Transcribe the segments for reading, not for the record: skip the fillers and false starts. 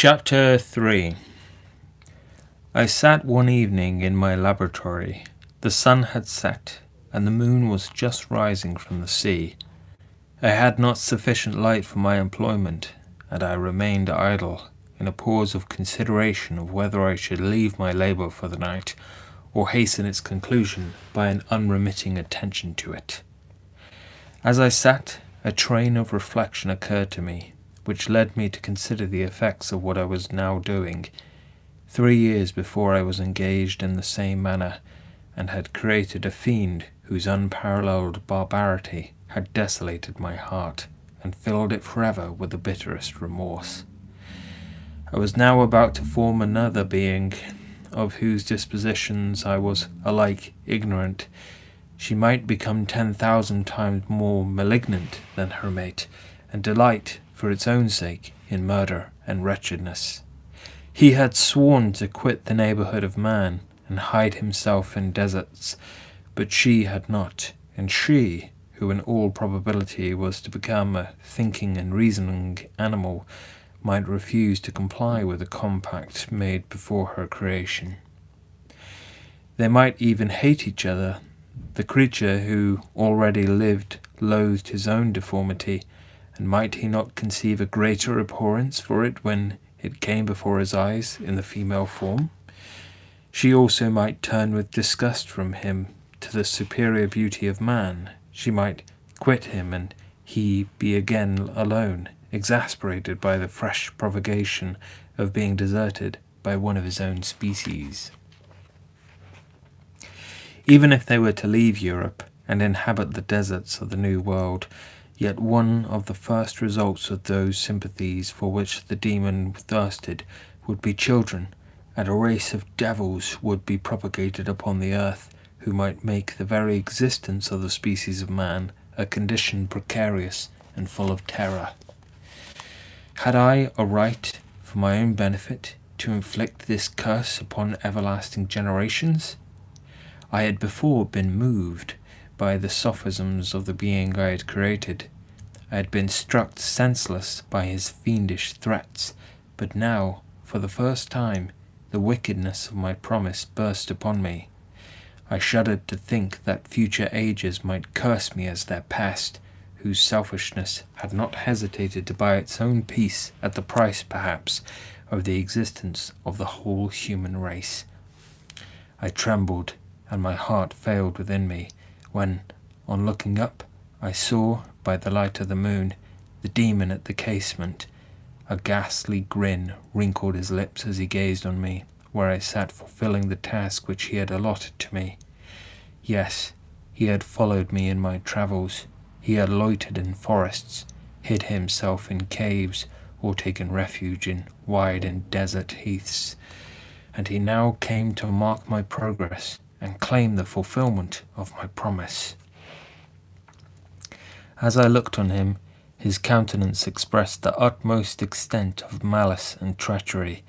Chapter 3. I sat one evening in my laboratory. The sun had set, and the moon was just rising from the sea. I had not sufficient light for my employment, and I remained idle, in a pause of consideration of whether I should leave my labour for the night, or hasten its conclusion by an unremitting attention to it. As I sat, a train of reflection occurred to me, which led me to consider the effects of what I was now doing. 3 years before I was engaged in the same manner, and had created a fiend whose unparalleled barbarity had desolated my heart, and filled it forever with the bitterest remorse. I was now about to form another being, of whose dispositions I was alike ignorant. She might become 10,000 times more malignant than her mate, and delight, for its own sake, in murder and wretchedness. He had sworn to quit the neighbourhood of man, and hide himself in deserts, but she had not, and she, who in all probability was to become a thinking and reasoning animal, might refuse to comply with the compact made before her creation. They might even hate each other. The creature who already lived loathed his own deformity, and might he not conceive a greater abhorrence for it when it came before his eyes in the female form? She also might turn with disgust from him to the superior beauty of man. She might quit him, and he be again alone, exasperated by the fresh provocation of being deserted by one of his own species. Even if they were to leave Europe and inhabit the deserts of the New World, yet one of the first results of those sympathies for which the demon thirsted would be children, and a race of devils would be propagated upon the earth, who might make the very existence of the species of man a condition precarious and full of terror. Had I a right, for my own benefit, to inflict this curse upon everlasting generations? I had before been moved by the sophisms of the being I had created. I had been struck senseless by his fiendish threats, but now, for the first time, the wickedness of my promise burst upon me. I shuddered to think that future ages might curse me as their pest, whose selfishness had not hesitated to buy its own peace at the price, perhaps, of the existence of the whole human race. I trembled, and my heart failed within me, when, on looking up, I saw, by the light of the moon, the demon at the casement. A ghastly grin wrinkled his lips as he gazed on me, where I sat fulfilling the task which he had allotted to me. Yes, he had followed me in my travels. He had loitered in forests, hid himself in caves, or taken refuge in wide and desert heaths. And he now came to mark my progress and claim the fulfillment of my promise. As I looked on him, his countenance expressed the utmost extent of malice and treachery.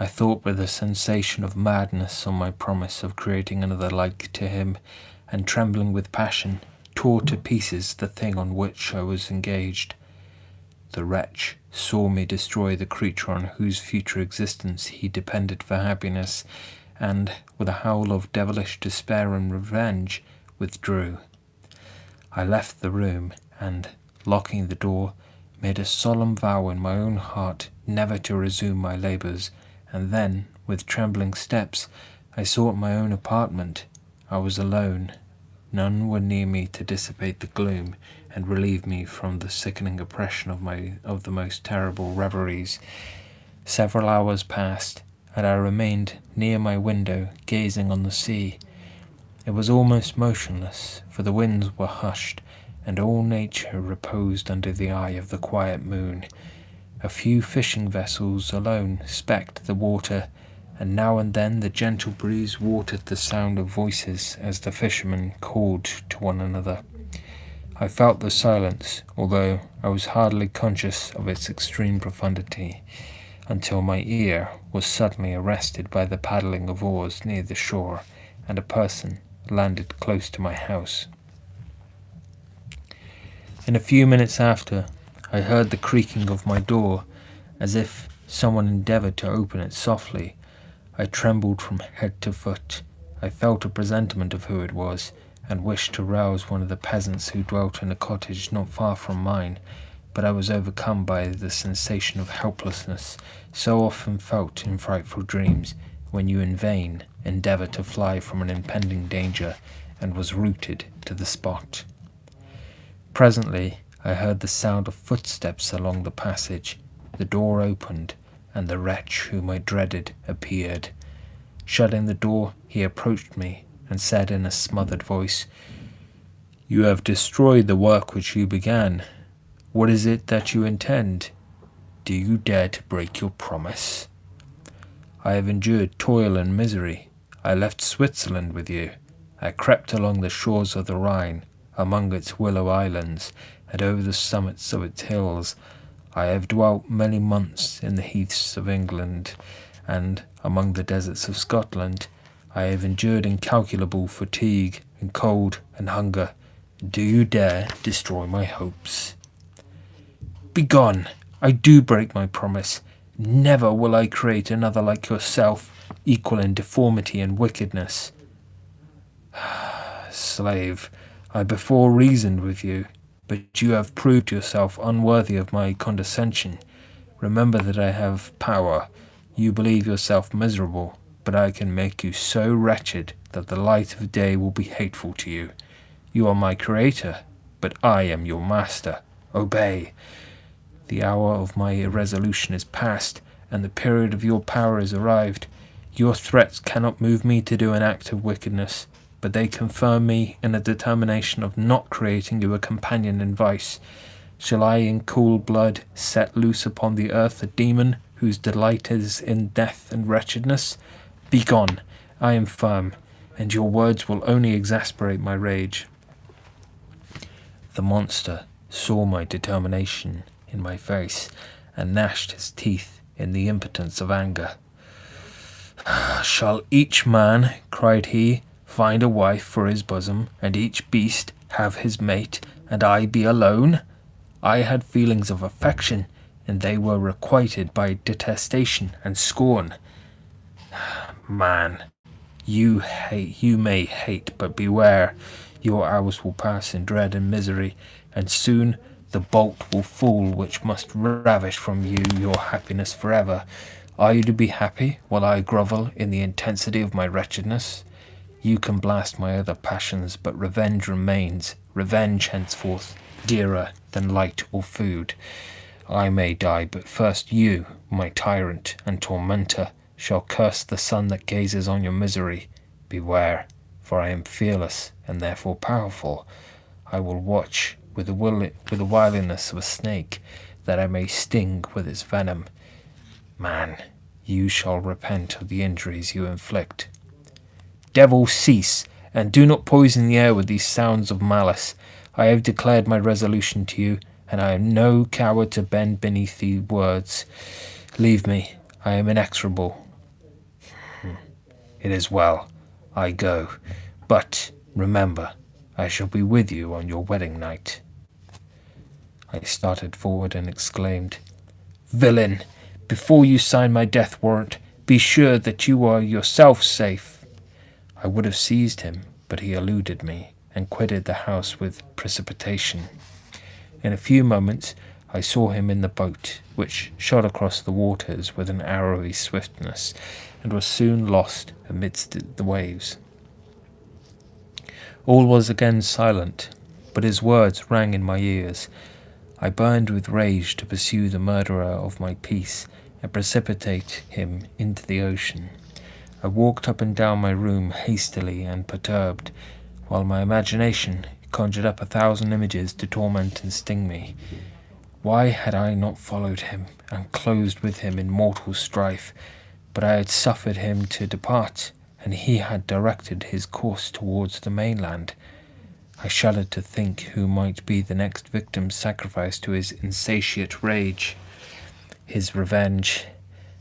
I thought with a sensation of madness on my promise of creating another like to him, and trembling with passion, tore to pieces the thing on which I was engaged. The wretch saw me destroy the creature on whose future existence he depended for happiness, and, with a howl of devilish despair and revenge, withdrew. I left the room, and, locking the door, made a solemn vow in my own heart never to resume my labours, and then, with trembling steps, I sought my own apartment. I was alone. None were near me to dissipate the gloom, and relieve me from the sickening oppression of the most terrible reveries. Several hours passed, and I remained near my window, gazing on the sea. It was almost motionless, for the winds were hushed, and all nature reposed under the eye of the quiet moon. A few fishing vessels alone specked the water, and now and then the gentle breeze watered the sound of voices as the fishermen called to one another. I felt the silence, although I was hardly conscious of its extreme profundity, until my ear was suddenly arrested by the paddling of oars near the shore, and a person landed close to my house. In a few minutes after, I heard the creaking of my door, as if Someone endeavoured to open it softly. I trembled from head to foot. I felt a presentiment of who it was, and wished to rouse one of the peasants who dwelt in a cottage not far from mine, but I was overcome by the sensation of helplessness so often felt in frightful dreams, when you in vain endeavour to fly from an impending danger, and was rooted to the spot. Presently I heard the sound of footsteps along the passage. The door opened, and the wretch whom I dreaded appeared. Shutting the door, he approached me, and said in a smothered voice, "You have destroyed the work which you began. What is it that you intend? Do you dare to break your promise?" "I have endured toil and misery. I left Switzerland with you. I crept along the shores of the Rhine, among its willow islands, and over the summits of its hills. I have dwelt many months in the heaths of England, and among the deserts of Scotland. I have endured incalculable fatigue, and cold, and hunger. Do you dare destroy my hopes?" "Begone! I do break my promise. Never will I create another like yourself, equal in deformity and wickedness." "Slave, I before reasoned with you, but you have proved yourself unworthy of my condescension. Remember that I have power. You believe yourself miserable, but I can make you so wretched that the light of day will be hateful to you. You are my creator, but I am your master. Obey. The hour of my irresolution is past, and the period of your power is arrived. Your threats cannot move me to do an act of wickedness, but they confirm me in a determination of not creating you a companion in vice. Shall I in cool blood set loose upon the earth a demon whose delight is in death and wretchedness? Begone! I am firm, and your words will only exasperate my rage." The monster saw my determination in my face, and gnashed his teeth in the impotence of anger. "Shall each man," cried he, "find a wife for his bosom, and each beast have his mate, and I be alone? I had feelings of affection, and they were requited by detestation and scorn. Man, you may hate, but beware. Your hours will pass in dread and misery, and soon the bolt will fall which must ravish from you your happiness forever. Are you to be happy while I grovel in the intensity of my wretchedness? You can blast my other passions, but revenge remains, revenge henceforth, dearer than light or food. I may die, but first you, my tyrant and tormentor, shall curse the sun that gazes on your misery. Beware, for I am fearless and therefore powerful. I will watch with the wiliness of a snake, that I may sting with its venom. Man, you shall repent of the injuries you inflict. Devil, cease, and do not poison the air with these sounds of malice. I have declared my resolution to you, and I am no coward to bend beneath the words. Leave me, I am inexorable." "It is well, I go, but remember, I shall be with you on your wedding night." I started forward and exclaimed, "Villain, before you sign my death warrant, be sure that you are yourself safe." I would have seized him, but he eluded me, and quitted the house with precipitation. In a few moments I saw him in the boat, which shot across the waters with an arrowy swiftness, and was soon lost amidst the waves. All was again silent, but his words rang in my ears. I burned with rage to pursue the murderer of my peace, and precipitate him into the ocean. I walked up and down my room hastily and perturbed, while my imagination conjured up 1,000 images to torment and sting me. Why had I not followed him, and closed with him in mortal strife? But I had suffered him to depart, and he had directed his course towards the mainland. I shuddered to think who might be the next victim sacrificed to his insatiate rage, his revenge,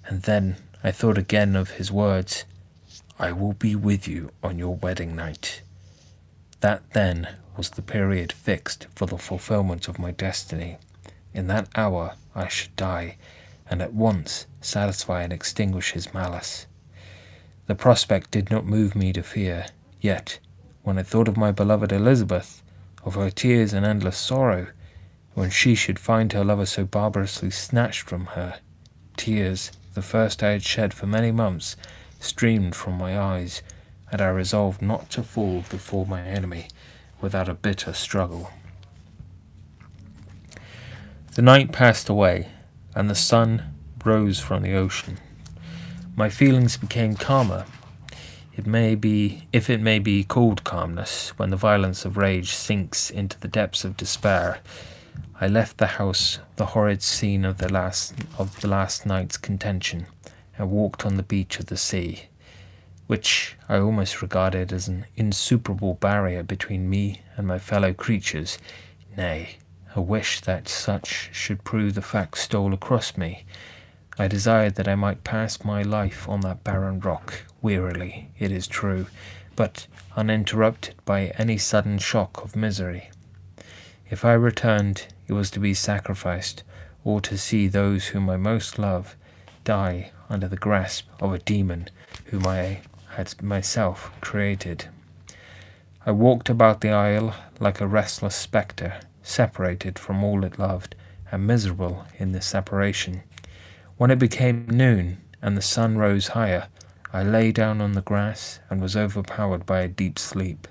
and then I thought again of his words, "I will be with you on your wedding night." That then was the period fixed for the fulfillment of my destiny. In that hour I should die, and at once satisfy and extinguish his malice. The prospect did not move me to fear, yet, when I thought of my beloved Elizabeth, of her tears and endless sorrow, when she should find her lover so barbarously snatched from her, tears, the first I had shed for many months, streamed from my eyes, and I resolved not to fall before my enemy without a bitter struggle. The night passed away, and the sun rose from the ocean. My feelings became calmer. If it may be called calmness, when the violence of rage sinks into the depths of despair. I left the house, the horrid scene of the last night's contention, and walked on the beach of the sea, which I almost regarded as an insuperable barrier between me and my fellow creatures. Nay, a wish that such should prove the fact stole across me. I desired that I might pass my life on that barren rock, wearily, it is true, but uninterrupted by any sudden shock of misery. If I returned, it was to be sacrificed, or to see those whom I most love die under the grasp of a demon whom I had myself created. I walked about the isle like a restless spectre, separated from all it loved, and miserable in this separation. When it became noon, and the sun rose higher, I lay down on the grass, and was overpowered by a deep sleep.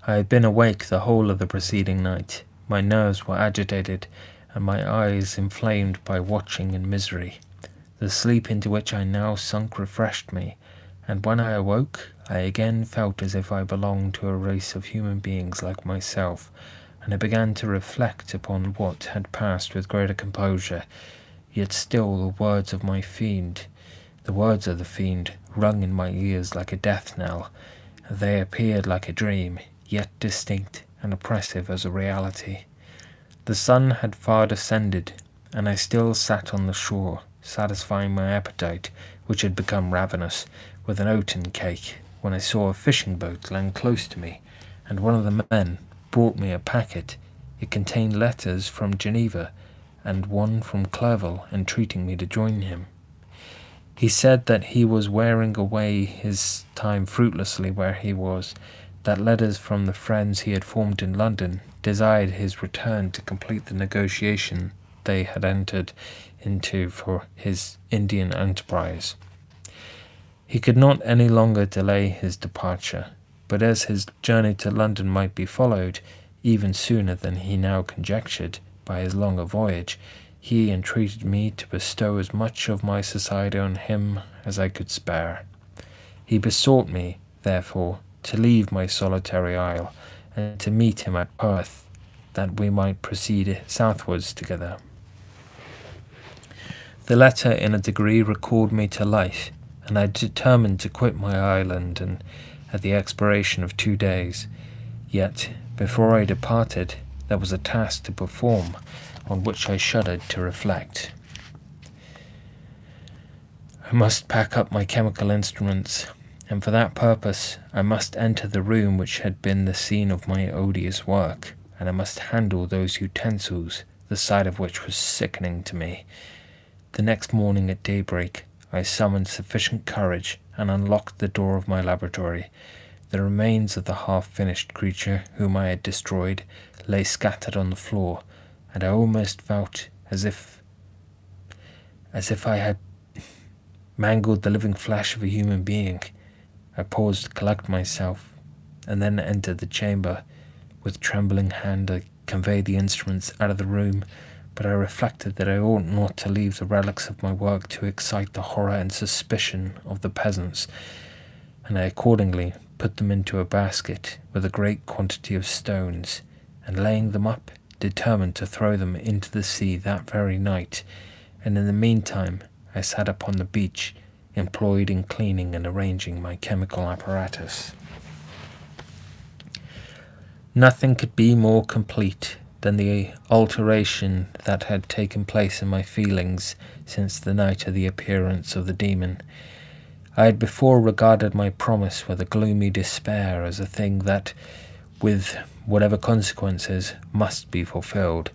I had been awake the whole of the preceding night. My nerves were agitated, and my eyes inflamed by watching and misery. The sleep into which I now sunk refreshed me, and when I awoke, I again felt as if I belonged to a race of human beings like myself, and I began to reflect upon what had passed with greater composure. Yet still the words of the fiend, rung in my ears like a death knell. They appeared like a dream, yet distinct and oppressive as a reality. The sun had far descended, and I still sat on the shore, satisfying my appetite, which had become ravenous, with an oaten cake, when I saw a fishing boat land close to me, and one of the men brought me a packet. It contained letters from Geneva, and one from Clerval, entreating me to join him. He said that he was wearing away his time fruitlessly where he was, that letters from the friends he had formed in London desired his return to complete the negotiation they had entered into for his Indian enterprise. He could not any longer delay his departure, but as his journey to London might be followed even sooner than he now conjectured by his longer voyage, he entreated me to bestow as much of my society on him as I could spare. He besought me, therefore, to leave my solitary isle, and to meet him at Perth, that we might proceed southwards together. The letter in a degree recalled me to life, and I determined to quit my island and at the expiration of 2 days. Yet, before I departed, there was a task to perform on which I shuddered to reflect. I must pack up my chemical instruments, and for that purpose I must enter the room which had been the scene of my odious work, and I must handle those utensils, the sight of which was sickening to me. The next morning at daybreak I summoned sufficient courage and unlocked the door of my laboratory. The remains of the half-finished creature whom I had destroyed lay scattered on the floor, and I almost felt as if I had mangled the living flesh of a human being. I paused to collect myself, and then entered the chamber. With trembling hand I conveyed the instruments out of the room, but I reflected that I ought not to leave the relics of my work to excite the horror and suspicion of the peasants, and I accordingly put them into a basket with a great quantity of stones, and laying them up, determined to throw them into the sea that very night, and in the meantime I sat upon the beach, employed in cleaning and arranging my chemical apparatus. Nothing could be more complete than the alteration that had taken place in my feelings since the night of the appearance of the demon. I had before regarded my promise with a gloomy despair as a thing that, with whatever consequences, must be fulfilled.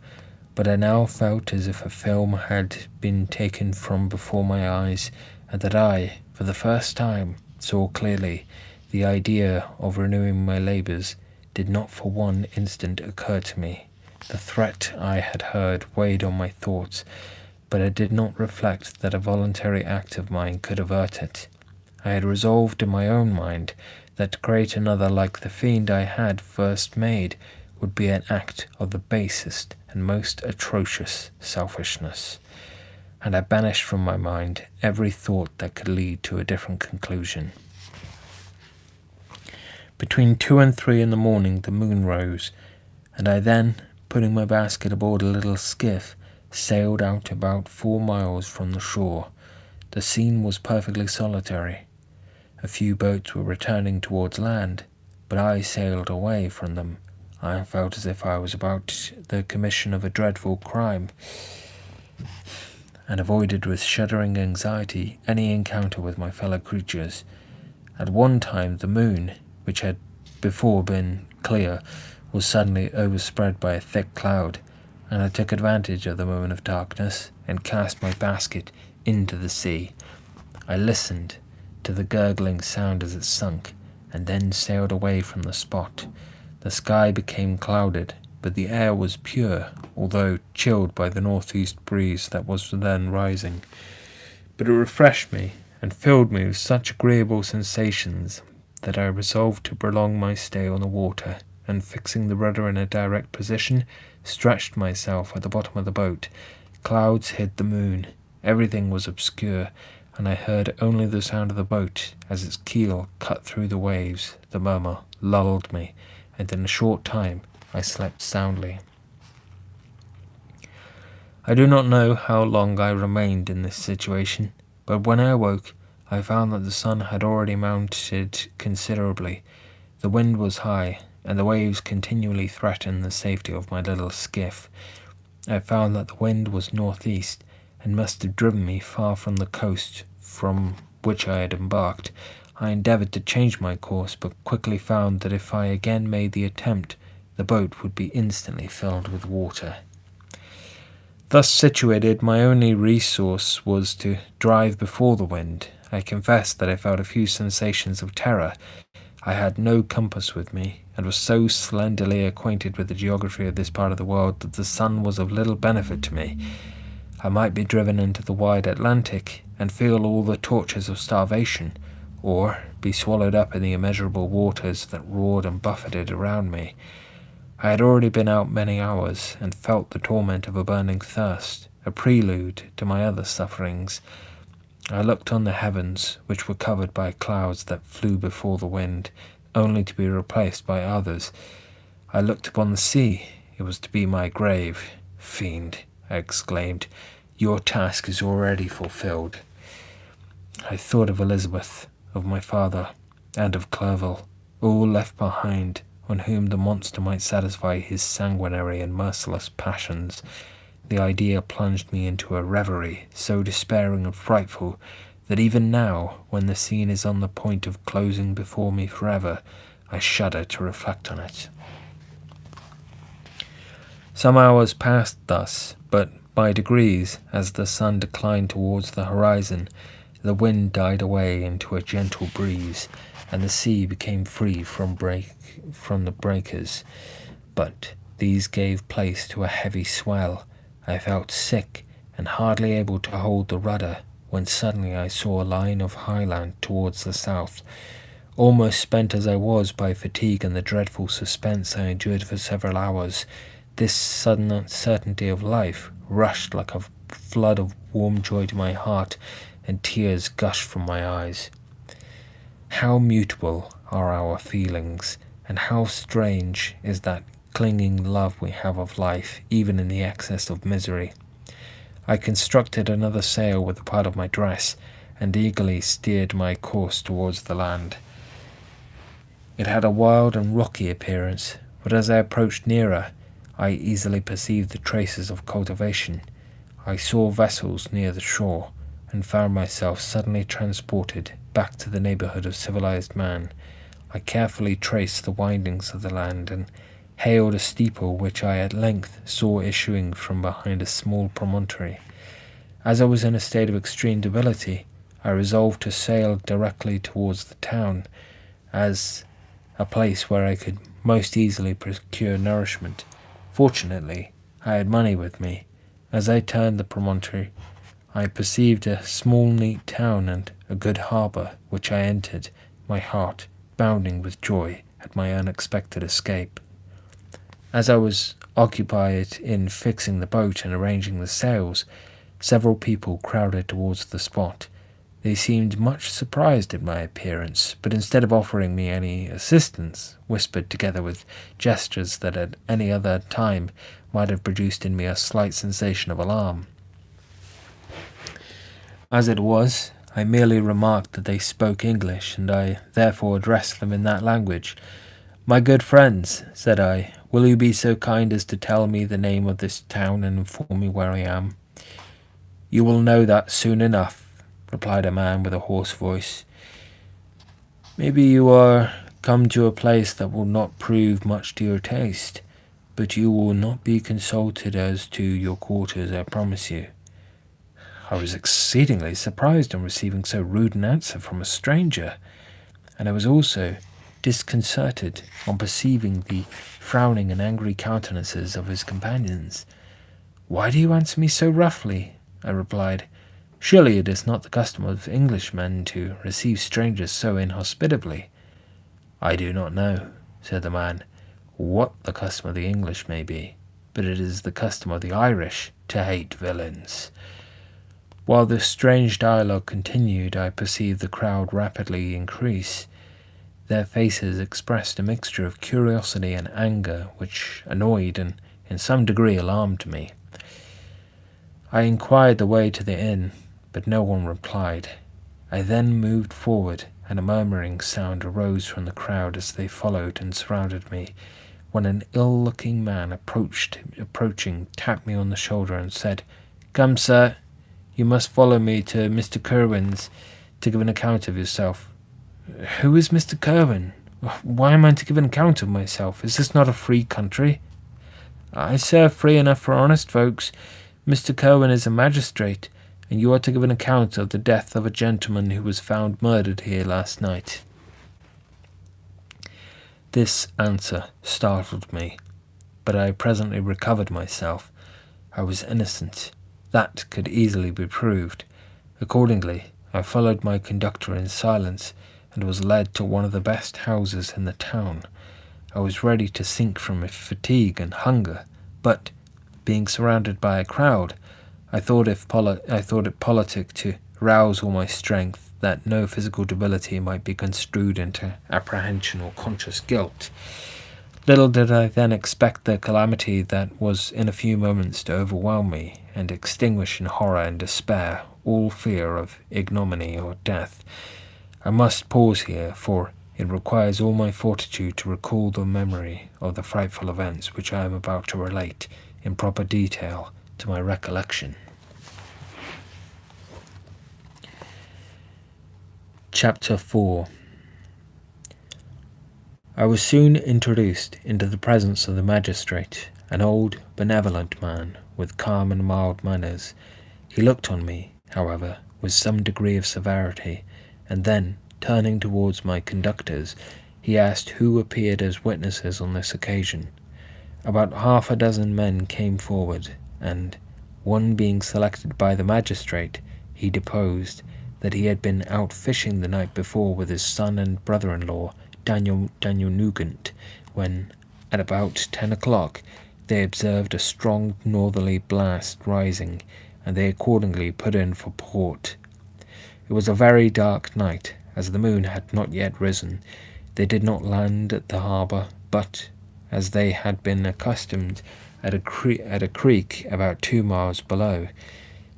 but I now felt as if a film had been taken from before my eyes, and that I, for the first time, saw clearly. The idea of renewing my labours did not for one instant occur to me. The threat I had heard weighed on my thoughts, but it did not reflect that a voluntary act of mine could avert it. I had resolved in my own mind that to create another like the fiend I had first made would be an act of the basest and most atrocious selfishness, and I banished from my mind every thought that could lead to a different conclusion. Between 2 and 3 in the morning the moon rose, and I then, putting my basket aboard a little skiff, sailed out about 4 miles from the shore. The scene was perfectly solitary. A few boats were returning towards land, but I sailed away from them. I felt as if I was about the commission of a dreadful crime, and avoided with shuddering anxiety any encounter with my fellow creatures. At one time the moon, which had before been clear, was suddenly overspread by a thick cloud, and I took advantage of the moment of darkness and cast my basket into the sea. I listened to the gurgling sound as it sunk, and then sailed away from the spot. The sky became clouded, but the air was pure, although chilled by the northeast breeze that was then rising. But it refreshed me and filled me with such agreeable sensations that I resolved to prolong my stay on the water, and fixing the rudder in a direct position, stretched myself at the bottom of the boat. Clouds hid the moon, everything was obscure, and I heard only the sound of the boat as its keel cut through the waves. The murmur lulled me, and in a short time I slept soundly. I do not know how long I remained in this situation, but when I awoke I found that the sun had already mounted considerably. The wind was high, and the waves continually threatened the safety of my little skiff. I found that the wind was northeast, and must have driven me far from the coast from which I had embarked. I endeavoured to change my course, but quickly found that if I again made the attempt, the boat would be instantly filled with water. Thus situated, my only resource was to drive before the wind. I confess that I felt a few sensations of terror. I had no compass with me, and was so slenderly acquainted with the geography of this part of the world that the sun was of little benefit to me. I might be driven into the wide Atlantic, and feel all the tortures of starvation, or be swallowed up in the immeasurable waters that roared and buffeted around me. I had already been out many hours, and felt the torment of a burning thirst, a prelude to my other sufferings. I looked on the heavens, which were covered by clouds that flew before the wind, only to be replaced by others. I looked upon the sea. It was to be my grave. "Fiend," I exclaimed, "your task is already fulfilled." I thought of Elizabeth, of my father, and of Clerval, all left behind, on whom the monster might satisfy his sanguinary and merciless passions. The idea plunged me into a reverie so despairing and frightful that even now, when the scene is on the point of closing before me forever, I shudder to reflect on it. Some hours passed thus, but by degrees, as the sun declined towards the horizon, the wind died away into a gentle breeze, and the sea became free from the breakers. But these gave place to a heavy swell. I felt sick and hardly able to hold the rudder, when suddenly I saw a line of high land towards the south. Almost spent as I was by fatigue and the dreadful suspense I endured for several hours, this sudden uncertainty of life rushed like a flood of warm joy to my heart, and tears gushed from my eyes. How mutable are our feelings, and how strange is that clinging love we have of life, even in the excess of misery. I constructed another sail with a part of my dress, and eagerly steered my course towards the land. It had a wild and rocky appearance, but as I approached nearer, I easily perceived the traces of cultivation. I saw vessels near the shore, and found myself suddenly transported back to the neighbourhood of civilized man. I carefully traced the windings of the land, and hailed a steeple which I at length saw issuing from behind a small promontory. As I was in a state of extreme debility, I resolved to sail directly towards the town, as a place where I could most easily procure nourishment. Fortunately, I had money with me. As I turned the promontory, I perceived a small neat town and a good harbour, which I entered, my heart bounding with joy at my unexpected escape. As I was occupied in fixing the boat and arranging the sails, several people crowded towards the spot. They seemed much surprised at my appearance, but instead of offering me any assistance, whispered together with gestures that at any other time might have produced in me a slight sensation of alarm. As it was, I merely remarked that they spoke English, and I therefore addressed them in that language. "My good friends," said I, "will you be so kind as to tell me the name of this town and inform me where I am?" "You will know that soon enough," replied a man with a hoarse voice. "Maybe you are come to a place that will not prove much to your taste, but you will not be consulted as to your quarters, I promise you." I was exceedingly surprised on receiving so rude an answer from a stranger, and I was also disconcerted on perceiving the frowning and angry countenances of his companions. "Why do you answer me so roughly?" I replied. "Surely it is not the custom of Englishmen to receive strangers so inhospitably." "I do not know," said the man, "what the custom of the English may be, but it is the custom of the Irish to hate villains." While this strange dialogue continued, I perceived the crowd rapidly increase. Their faces expressed a mixture of curiosity and anger, which annoyed and in some degree alarmed me. I inquired the way to the inn, but no one replied. I then moved forward, and a murmuring sound arose from the crowd as they followed and surrounded me, when an ill-looking man approaching tapped me on the shoulder and said, "Come, sir, you must follow me to Mr. Kerwin's to give an account of yourself." "Who is Mr. Kerwin? Why am I to give an account of myself? Is this not a free country?" "I say free enough for honest folks. Mr. Kerwin is a magistrate, and you are to give an account of the death of a gentleman who was found murdered here last night." This answer startled me, but I presently recovered myself. I was innocent. That could easily be proved. Accordingly, I followed my conductor in silence, and was led to one of the best houses in the town. I was ready to sink from fatigue and hunger, but, being surrounded by a crowd, I thought it politic to rouse all my strength, that no physical debility might be construed into apprehension or conscious guilt. Little did I then expect the calamity that was in a few moments to overwhelm me, and extinguish in horror and despair all fear of ignominy or death. I must pause here, for it requires all my fortitude to recall the memory of the frightful events which I am about to relate in proper detail to my recollection. Chapter 4. I was soon introduced into the presence of the magistrate, an old, benevolent man, with calm and mild manners. He looked on me, however, with some degree of severity, and then, turning towards my conductors, he asked who appeared as witnesses on this occasion. About 6 men came forward, and, one being selected by the magistrate, he deposed that he had been out fishing the night before with his son and brother-in-law, Daniel Nugent, when, at about 10 o'clock, they observed a strong northerly blast rising, and they accordingly put in for port. It was a very dark night, as the moon had not yet risen. They did not land at the harbour, but, as they had been accustomed, at a creek about 2 miles below.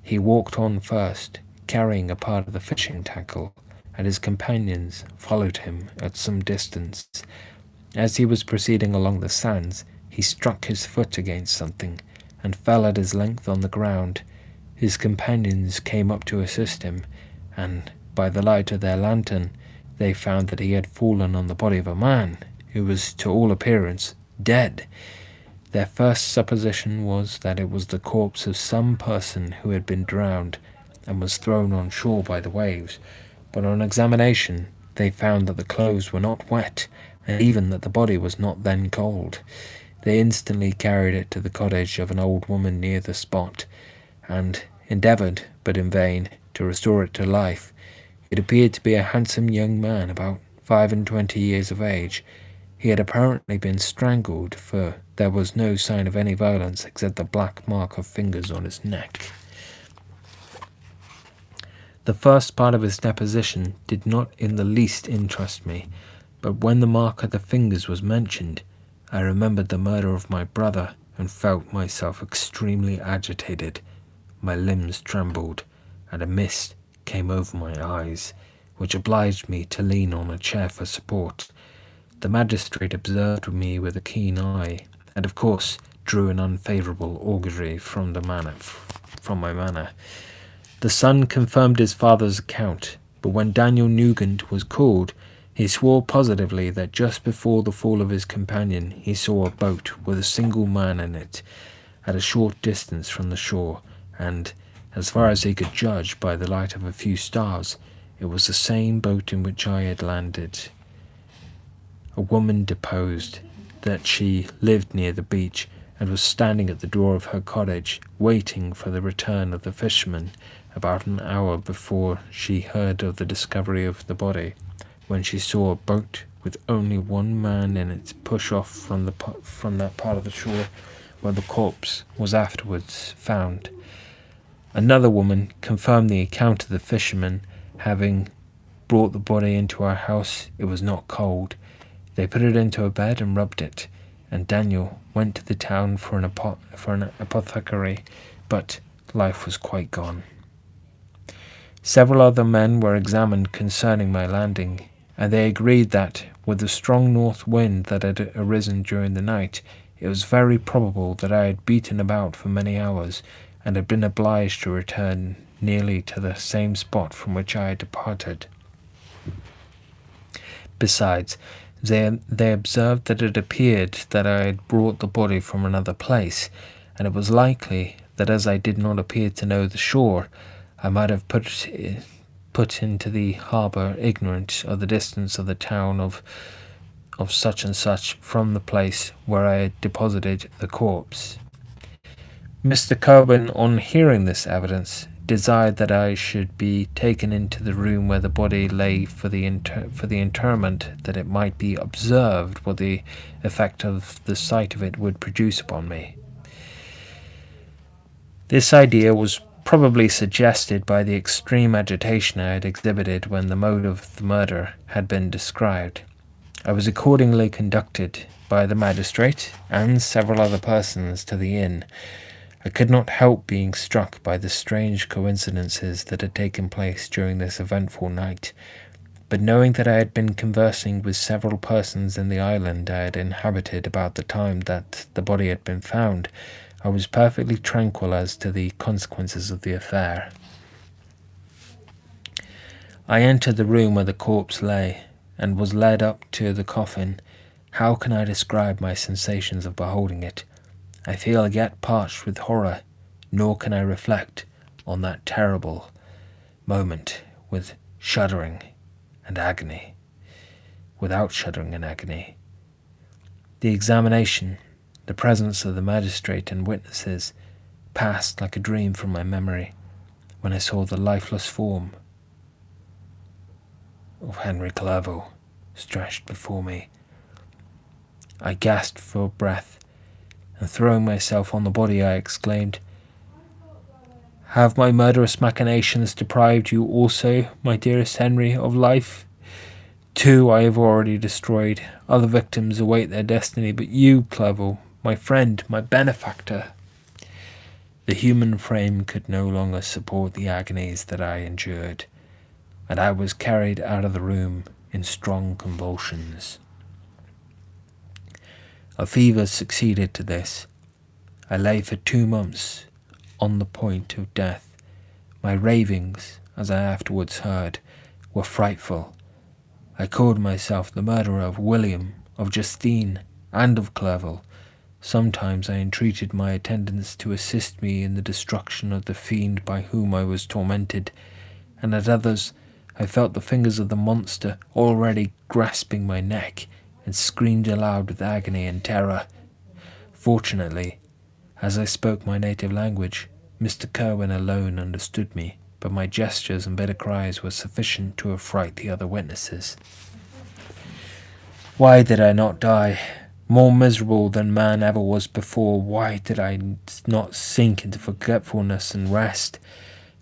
He walked on first, carrying a part of the fishing tackle, and his companions followed him at some distance. As he was proceeding along the sands, he struck his foot against something, and fell at his length on the ground. His companions came up to assist him, and, by the light of their lantern, they found that he had fallen on the body of a man, who was, to all appearance, dead. Their first supposition was that it was the corpse of some person who had been drowned and was thrown on shore by the waves, but on examination they found that the clothes were not wet, and even that the body was not then cold. They instantly carried it to the cottage of an old woman near the spot, and endeavoured, but in vain, to restore it to life. It appeared to be a handsome young man, about 25 years of age. He had apparently been strangled, for there was no sign of any violence except the black mark of fingers on his neck. The first part of his deposition did not in the least interest me, but when the mark of the fingers was mentioned, I remembered the murder of my brother and felt myself extremely agitated. My limbs trembled, and a mist came over my eyes, which obliged me to lean on a chair for support. The magistrate observed me with a keen eye, and of course drew an unfavourable augury from my manner. The son confirmed his father's account, but when Daniel Nugent was called, he swore positively that just before the fall of his companion he saw a boat with a single man in it at a short distance from the shore, and, as far as he could judge by the light of a few stars, it was the same boat in which I had landed. A woman deposed that she lived near the beach and was standing at the door of her cottage, waiting for the return of the fisherman about an hour before she heard of the discovery of the body, when she saw a boat with only one man in it push off from that part of the shore where the corpse was afterwards found. Another woman confirmed the account of the fisherman having brought the body into our house. It was not cold. They put it into a bed and rubbed it, and Daniel went to the town for an apothecary, but life was quite gone. Several other men were examined concerning my landing, and they agreed that, with the strong north wind that had arisen during the night, it was very probable that I had beaten about for many hours, and had been obliged to return nearly to the same spot from which I had departed. Besides, they observed that it appeared that I had brought the body from another place, and it was likely that as I did not appear to know the shore, I might have put into the harbour ignorant of the distance of the town of such and such from the place where I had deposited the corpse. Mr. Coburn, on hearing this evidence, desired that I should be taken into the room where the body lay for the interment, that it might be observed what the effect of the sight of it would produce upon me. This idea was probably suggested by the extreme agitation I had exhibited when the mode of the murder had been described. I was accordingly conducted by the magistrate and several other persons to the inn. I could not help being struck by the strange coincidences that had taken place during this eventful night, but knowing that I had been conversing with several persons in the island I had inhabited about the time that the body had been found, I was perfectly tranquil as to the consequences of the affair. I entered the room where the corpse lay, and was led up to the coffin. How can I describe my sensations of beholding it? I feel yet parched with horror, nor can I reflect on that terrible moment with shuddering and agony. Without shuddering and agony. The examination, the presence of the magistrate and witnesses, passed like a dream from my memory when I saw the lifeless form of Henry Clerval stretched before me. I gasped for breath, and throwing myself on the body, I exclaimed, "Have my murderous machinations deprived you also, my dearest Henry, of life? 2 I have already destroyed. Other victims await their destiny, but you, Clerval, my friend, my benefactor." The human frame could no longer support the agonies that I endured, and I was carried out of the room in strong convulsions. A fever succeeded to this. I lay for 2 months on the point of death. My ravings, as I afterwards heard, were frightful. I called myself the murderer of William, of Justine, and of Clerval. Sometimes I entreated my attendants to assist me in the destruction of the fiend by whom I was tormented, and at others I felt the fingers of the monster already grasping my neck, and screamed aloud with agony and terror. Fortunately, as I spoke my native language, Mr. Kerwin alone understood me, but my gestures and bitter cries were sufficient to affright the other witnesses. Why did I not die? More miserable than man ever was before, why did I not sink into forgetfulness and rest?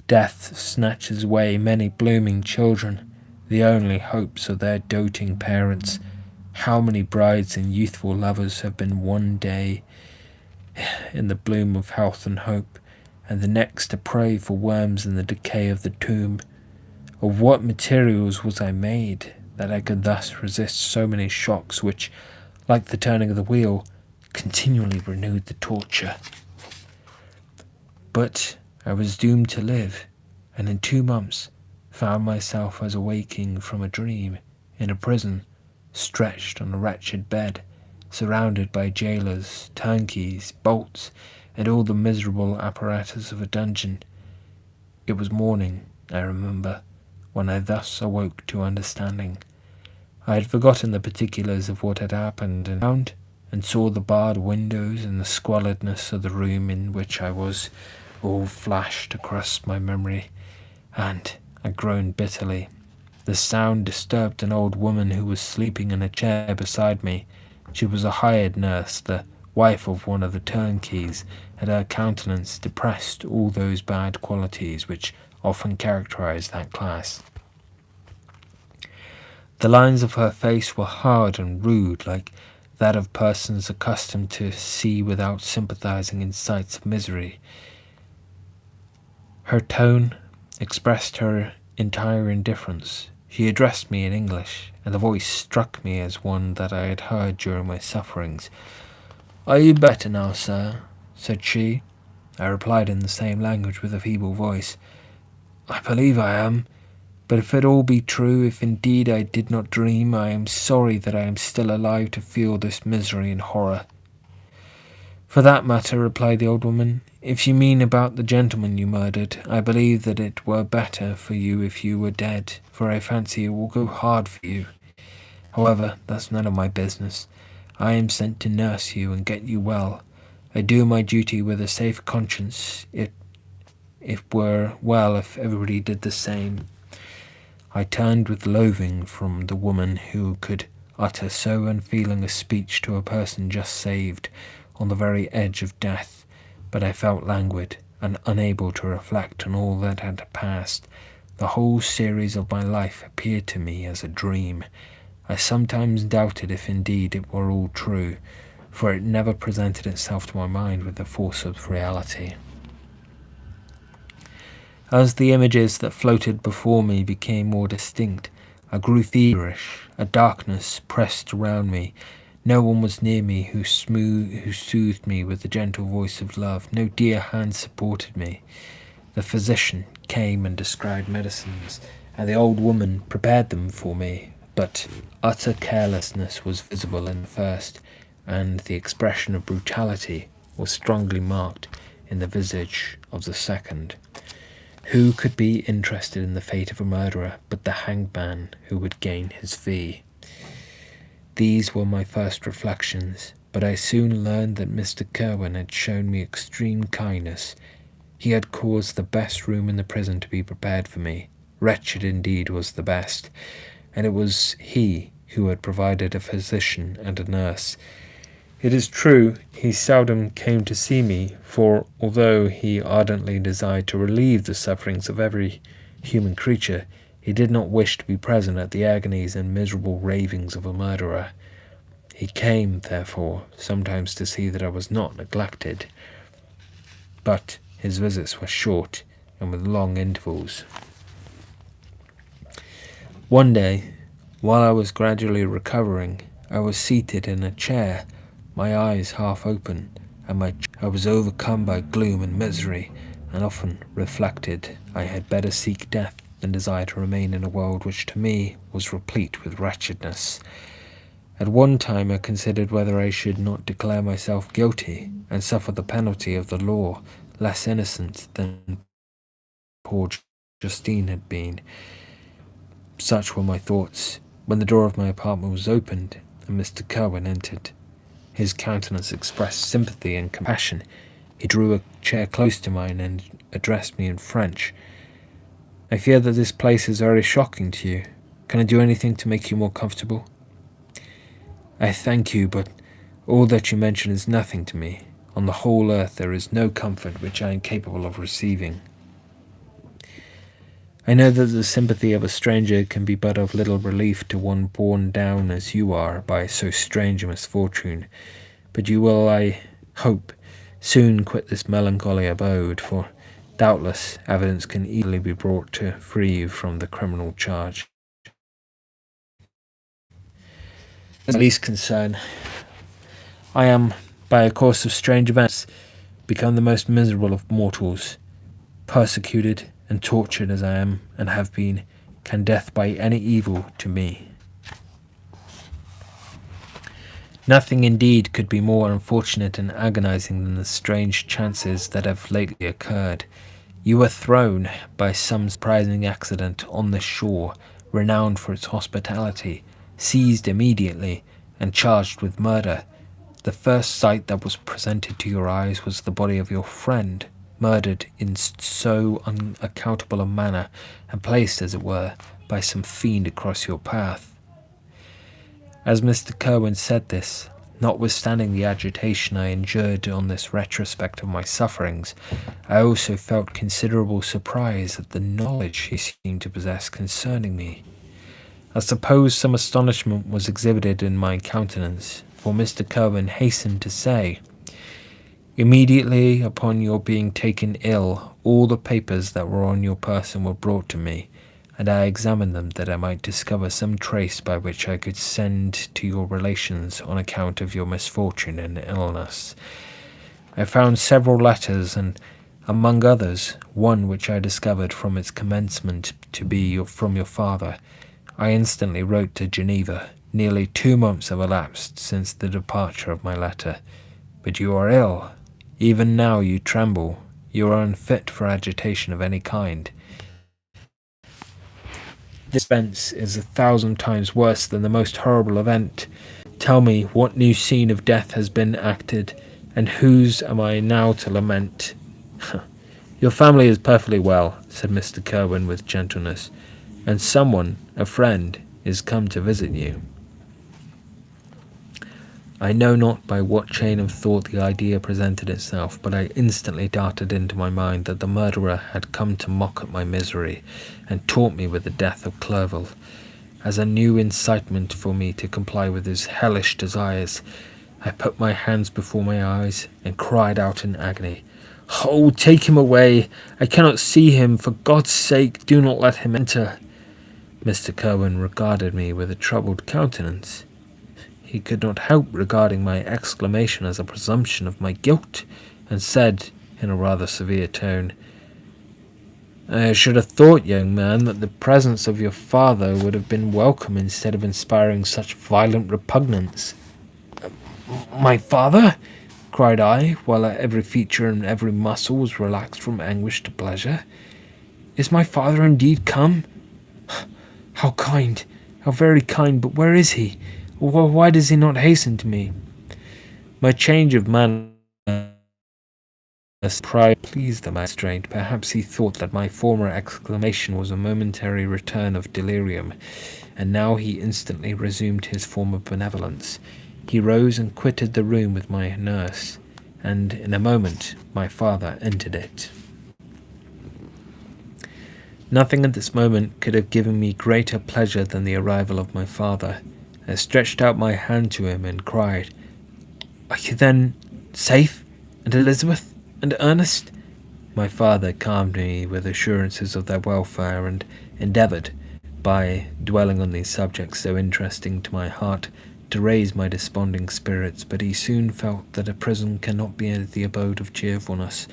Death snatches away many blooming children, the only hopes of their doting parents. How many brides and youthful lovers have been one day in the bloom of health and hope, and the next a prey for worms in the decay of the tomb? Of what materials was I made, that I could thus resist so many shocks which, like the turning of the wheel, continually renewed the torture? But I was doomed to live, and in 2 months found myself as awaking from a dream in a prison, stretched on a wretched bed, surrounded by jailers, turnkeys, bolts, and all the miserable apparatus of a dungeon. It was morning, I remember, when I thus awoke to understanding. I had forgotten the particulars of what had happened, and found and saw the barred windows and the squalidness of the room in which I was, all flashed across my memory, and I groaned bitterly. The sound disturbed an old woman who was sleeping in a chair beside me. She was a hired nurse, the wife of one of the turnkeys, and her countenance depressed all those bad qualities which often characterize that class. The lines of her face were hard and rude, like that of persons accustomed to see without sympathizing in sights of misery. Her tone expressed her entire indifference. She addressed me in English, and the voice struck me as one that I had heard during my sufferings. "Are you better now, sir?" said she. I replied in the same language with a feeble voice. "I believe I am. But if it all be true, if indeed I did not dream, I am sorry that I am still alive to feel this misery and horror." "For that matter," replied the old woman, "if you mean about the gentleman you murdered, I believe that it were better for you if you were dead, for I fancy it will go hard for you. However, that's none of my business. I am sent to nurse you and get you well. I do my duty with a safe conscience. It were well if everybody did the same." I turned with loathing from the woman who could utter so unfeeling a speech to a person just saved, on the very edge of death, but I felt languid and unable to reflect on all that had passed. The whole series of my life appeared to me as a dream. I sometimes doubted if indeed it were all true, for it never presented itself to my mind with the force of reality. As the images that floated before me became more distinct, I grew feverish. A darkness pressed around me. No one was near me who soothed me with the gentle voice of love. No dear hand supported me. The physician came and described medicines, and the old woman prepared them for me, but utter carelessness was visible in the first, and the expression of brutality was strongly marked in the visage of the second. Who could be interested in the fate of a murderer but the hanged man who would gain his fee? These were my first reflections, but I soon learned that Mr. Kerwin had shown me extreme kindness. He had caused the best room in the prison to be prepared for me. Wretched indeed was the best, and it was he who had provided a physician and a nurse. It is true, he seldom came to see me, for although he ardently desired to relieve the sufferings of every human creature, he did not wish to be present at the agonies and miserable ravings of a murderer. He came, therefore, sometimes to see that I was not neglected, but his visits were short and with long intervals. One day, while I was gradually recovering, I was seated in a chair, my eyes half open, and I was overcome by gloom and misery, and often reflected I had better seek death than desire to remain in a world which to me was replete with wretchedness. At one time I considered whether I should not declare myself guilty and suffer the penalty of the law, less innocent than poor Justine had been. Such were my thoughts when the door of my apartment was opened and Mr. Kerwin entered. His countenance expressed sympathy and compassion. He drew a chair close to mine and addressed me in French. "I fear that this place is very shocking to you. Can I do anything to make you more comfortable?" "I thank you, but all that you mention is nothing to me. On the whole earth there is no comfort which I am capable of receiving. I know that the sympathy of a stranger can be but of little relief to one borne down as you are by so strange a misfortune, but you will, I hope, soon quit this melancholy abode, for doubtless evidence can easily be brought to free you from the criminal charge. As the least concern, I am, by a course of strange events, become the most miserable of mortals. Persecuted and tortured as I am and have been, can death by any evil to me? Nothing indeed could be more unfortunate and agonizing than the strange chances that have lately occurred. You were thrown, by some surprising accident, on this shore, renowned for its hospitality, seized immediately, and charged with murder. The first sight that was presented to your eyes was the body of your friend, murdered in so unaccountable a manner, and placed, as it were, by some fiend across your path. As Mr. Kerwin said this, notwithstanding the agitation I endured on this retrospect of my sufferings, I also felt considerable surprise at the knowledge he seemed to possess concerning me. I suppose some astonishment was exhibited in my countenance, for Mr. Kerwin hastened to say, "Immediately upon your being taken ill, all the papers that were on your person were brought to me, and I examined them that I might discover some trace by which I could send to your relations on account of your misfortune and illness. I found several letters, and among others, one which I discovered from its commencement to be from your father. I instantly wrote to Geneva. Nearly 2 months have elapsed since the departure of my letter. But you are ill. Even now you tremble. You are unfit for agitation of any kind. This suspense is 1,000 times worse than the most horrible event. Tell me what new scene of death has been acted, and whose am I now to lament?" "Your family is perfectly well," said Mr. Kerwin with gentleness, "and someone, a friend, is come to visit you." I know not by what chain of thought the idea presented itself, but I instantly darted into my mind that the murderer had come to mock at my misery, and taunt me with the death of Clerval. As a new incitement for me to comply with his hellish desires, I put my hands before my eyes, and cried out in agony, "Oh, take him away! I cannot see him! For God's sake, do not let him enter!" Mr. Kerwin regarded me with a troubled countenance. He could not help regarding my exclamation as a presumption of my guilt, and said, in a rather severe tone, "I should have thought, young man, that the presence of your father would have been welcome instead of inspiring such violent repugnance." "My father?" cried I, while every feature and every muscle was relaxed from anguish to pleasure. "Is my father indeed come? How kind, how very kind, but where is he? Why does he not hasten to me?" My change of manner pride pleased the magistrate. Perhaps he thought that my former exclamation was a momentary return of delirium, and now he instantly resumed his former benevolence. He rose and quitted the room with my nurse, and in a moment my father entered it. Nothing at this moment could have given me greater pleasure than the arrival of my father. I stretched out my hand to him and cried, "Are you then safe? And Elizabeth? And Ernest?" My father calmed me with assurances of their welfare, and endeavoured, by dwelling on these subjects so interesting to my heart, to raise my desponding spirits, but he soon felt that a prison cannot be the abode of cheerfulness.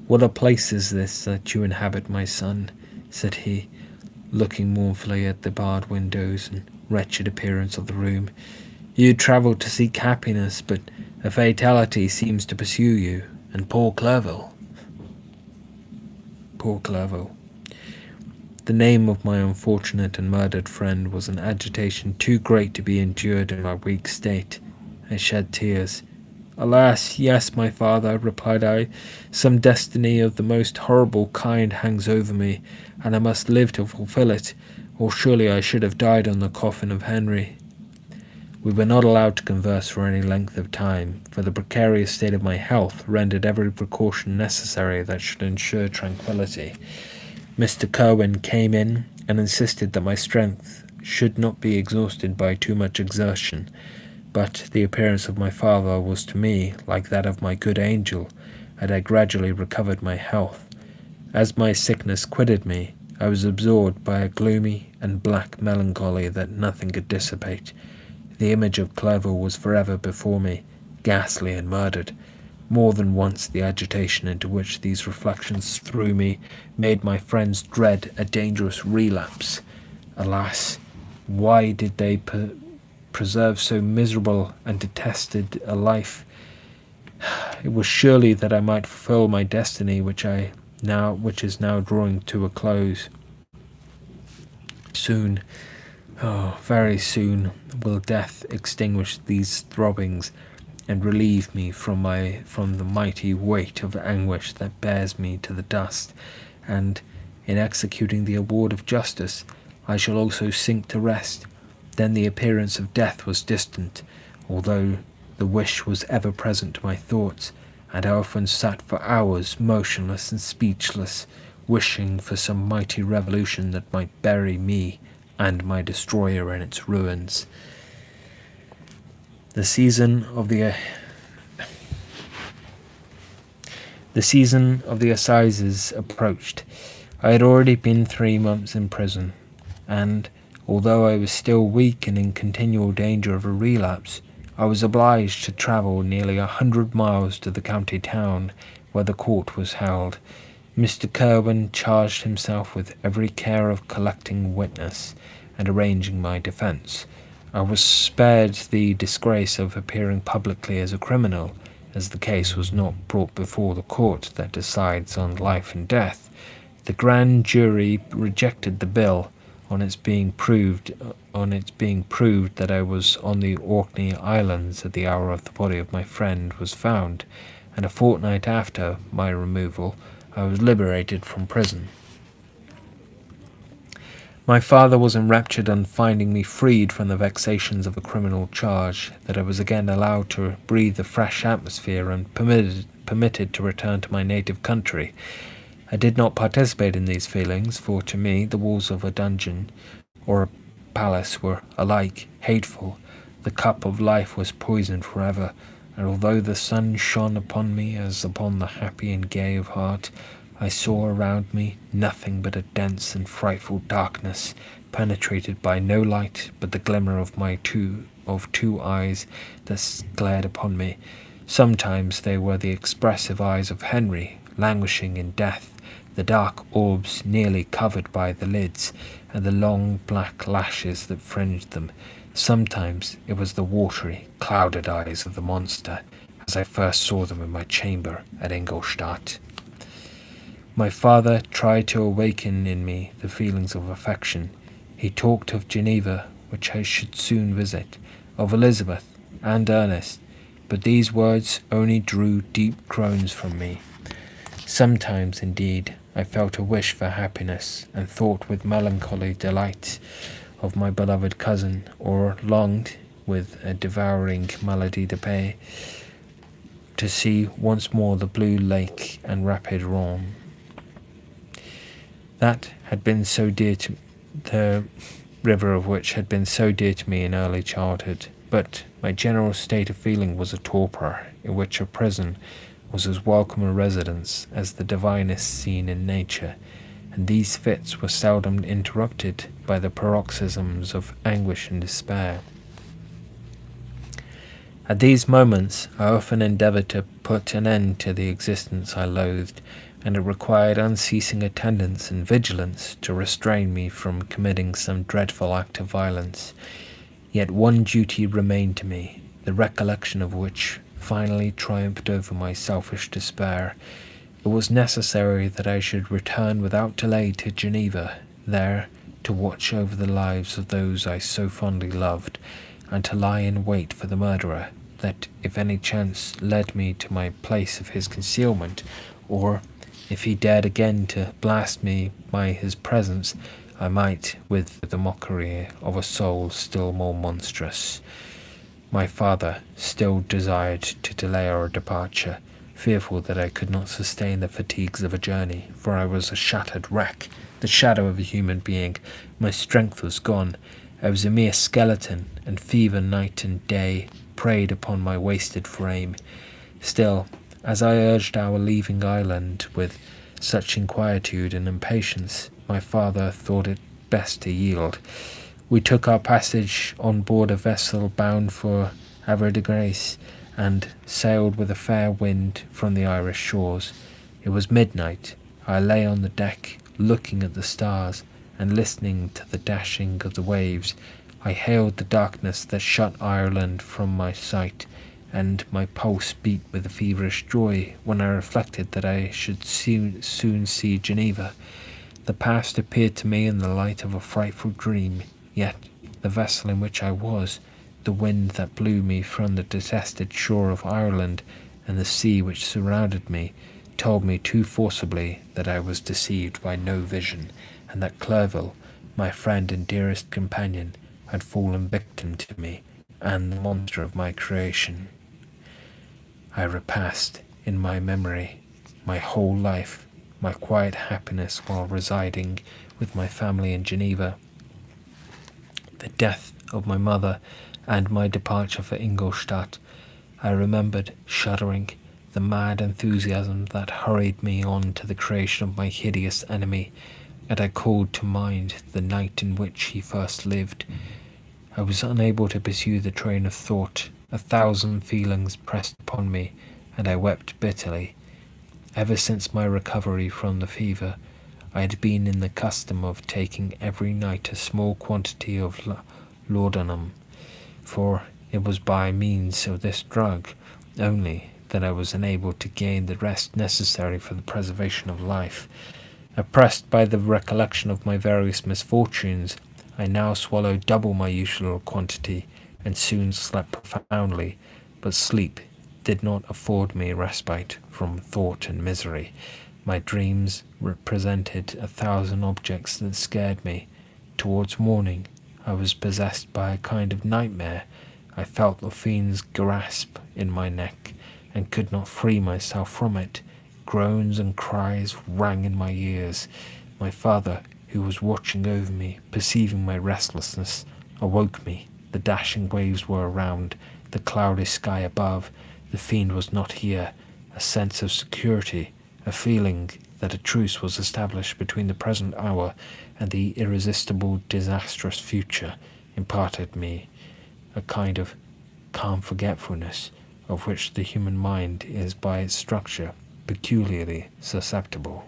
"What a place is this that you inhabit, my son?" said he, looking mournfully at the barred windows and wretched appearance of the room. You travel to seek happiness, but a fatality seems to pursue you, and poor Clerval. Poor Clerval. The name of my unfortunate and murdered friend was an agitation too great to be endured in my weak state. I shed tears. Alas, yes, my father, replied I, some destiny of the most horrible kind hangs over me, and I must live to fulfill it, or surely I should have died on the coffin of Henry. We were not allowed to converse for any length of time, for the precarious state of my health rendered every precaution necessary that should ensure tranquillity. Mr. Kerwin came in and insisted that my strength should not be exhausted by too much exertion, but the appearance of my father was to me like that of my good angel, and I gradually recovered my health. As my sickness quitted me, I was absorbed by a gloomy and black melancholy that nothing could dissipate. The image of Clerval was forever before me, ghastly and murdered. More than once the agitation into which these reflections threw me made my friends dread a dangerous relapse. Alas, why did they preserve so miserable and detested a life? It was surely that I might fulfill my destiny, which is now drawing to a close. Soon, oh, very soon, will death extinguish these throbbings and relieve me from the mighty weight of anguish that bears me to the dust, and, in executing the award of justice, I shall also sink to rest. Then the appearance of death was distant, although the wish was ever present to my thoughts, and I often sat for hours motionless and speechless, wishing for some mighty revolution that might bury me and my destroyer in its ruins. The season of the assizes approached. I had already been 3 months in prison, and, although I was still weak and in continual danger of a relapse, I was obliged to travel nearly 100 miles to the county town where the court was held. Mr. Kerwin charged himself with every care of collecting witness and arranging my defence. I was spared the disgrace of appearing publicly as a criminal, as the case was not brought before the court that decides on life and death. The grand jury rejected the bill on its being proved that I was on the Orkney Islands at the hour of the body of my friend was found, and a fortnight after my removal I was liberated from prison. My father was enraptured on finding me freed from the vexations of a criminal charge, that I was again allowed to breathe a fresh atmosphere and permitted to return to my native country. I did not participate in these feelings, for to me the walls of a dungeon or a palace were alike hateful. The cup of life was poisoned forever, and although the sun shone upon me as upon the happy and gay of heart, I saw around me nothing but a dense and frightful darkness, penetrated by no light but the glimmer of two eyes that glared upon me. Sometimes they were the expressive eyes of Henry, languishing in death, the dark orbs nearly covered by the lids, and the long black lashes that fringed them. Sometimes it was the watery, clouded eyes of the monster, as I first saw them in my chamber at Ingolstadt. My father tried to awaken in me the feelings of affection. He talked of Geneva, which I should soon visit, of Elizabeth and Ernest, but these words only drew deep groans from me. Sometimes, indeed, I felt a wish for happiness, and thought with melancholy delight of my beloved cousin, or longed, with a devouring maladie de paix, to see once more the blue lake and rapid Rhone. That had been so dear to the river of which had been so dear to me in early childhood, but my general state of feeling was a torpor, in which a prison was as welcome a residence as the divinest scene in nature, and these fits were seldom interrupted by the paroxysms of anguish and despair. At these moments I often endeavoured to put an end to the existence I loathed, and it required unceasing attendance and vigilance to restrain me from committing some dreadful act of violence. Yet one duty remained to me, the recollection of which finally triumphed over my selfish despair. It was necessary that I should return without delay to Geneva, there to watch over the lives of those I so fondly loved, and to lie in wait for the murderer, that if any chance led me to my place of his concealment, or if he dared again to blast me by his presence, I might, with the mockery of a soul still more monstrous. My father still desired to delay our departure, fearful that I could not sustain the fatigues of a journey, for I was a shattered wreck, the shadow of a human being. My strength was gone. I was a mere skeleton, and fever night and day preyed upon my wasted frame. Still, as I urged our leaving Ireland with such inquietude and impatience, my father thought it best to yield. We took our passage on board a vessel bound for Havre de Grace, and sailed with a fair wind from the Irish shores. It was midnight. I lay on the deck, looking at the stars, and listening to the dashing of the waves. I hailed the darkness that shut Ireland from my sight, and my pulse beat with a feverish joy when I reflected that I should soon see Geneva. The past appeared to me in the light of a frightful dream, yet the vessel in which I was, the wind that blew me from the detested shore of Ireland, and the sea which surrounded me, told me too forcibly that I was deceived by no vision, and that Clerval, my friend and dearest companion, had fallen victim to me, and the monster of my creation. I repassed in my memory my whole life, my quiet happiness while residing with my family in Geneva, the death of my mother, and my departure for Ingolstadt. I remembered, shuddering, the mad enthusiasm that hurried me on to the creation of my hideous enemy, and I called to mind the night in which he first lived. I was unable to pursue the train of thought. 1,000 feelings pressed upon me, and I wept bitterly. Ever since my recovery from the fever, I had been in the custom of taking every night a small quantity of laudanum, for it was by means of this drug only that I was enabled to gain the rest necessary for the preservation of life. Oppressed by the recollection of my various misfortunes, I now swallowed double my usual quantity, and soon slept profoundly, but sleep did not afford me respite from thought and misery. My dreams represented 1,000 objects that scared me. Towards morning, I was possessed by a kind of nightmare. I felt the fiend's grasp in my neck, and could not free myself from it. Groans and cries rang in my ears. My father, who was watching over me, perceiving my restlessness, awoke me. The dashing waves were around, the cloudy sky above. The fiend was not here. A sense of security, a feeling that a truce was established between the present hour and the irresistible disastrous future, imparted me a kind of calm forgetfulness, of which the human mind is by its structure peculiarly susceptible.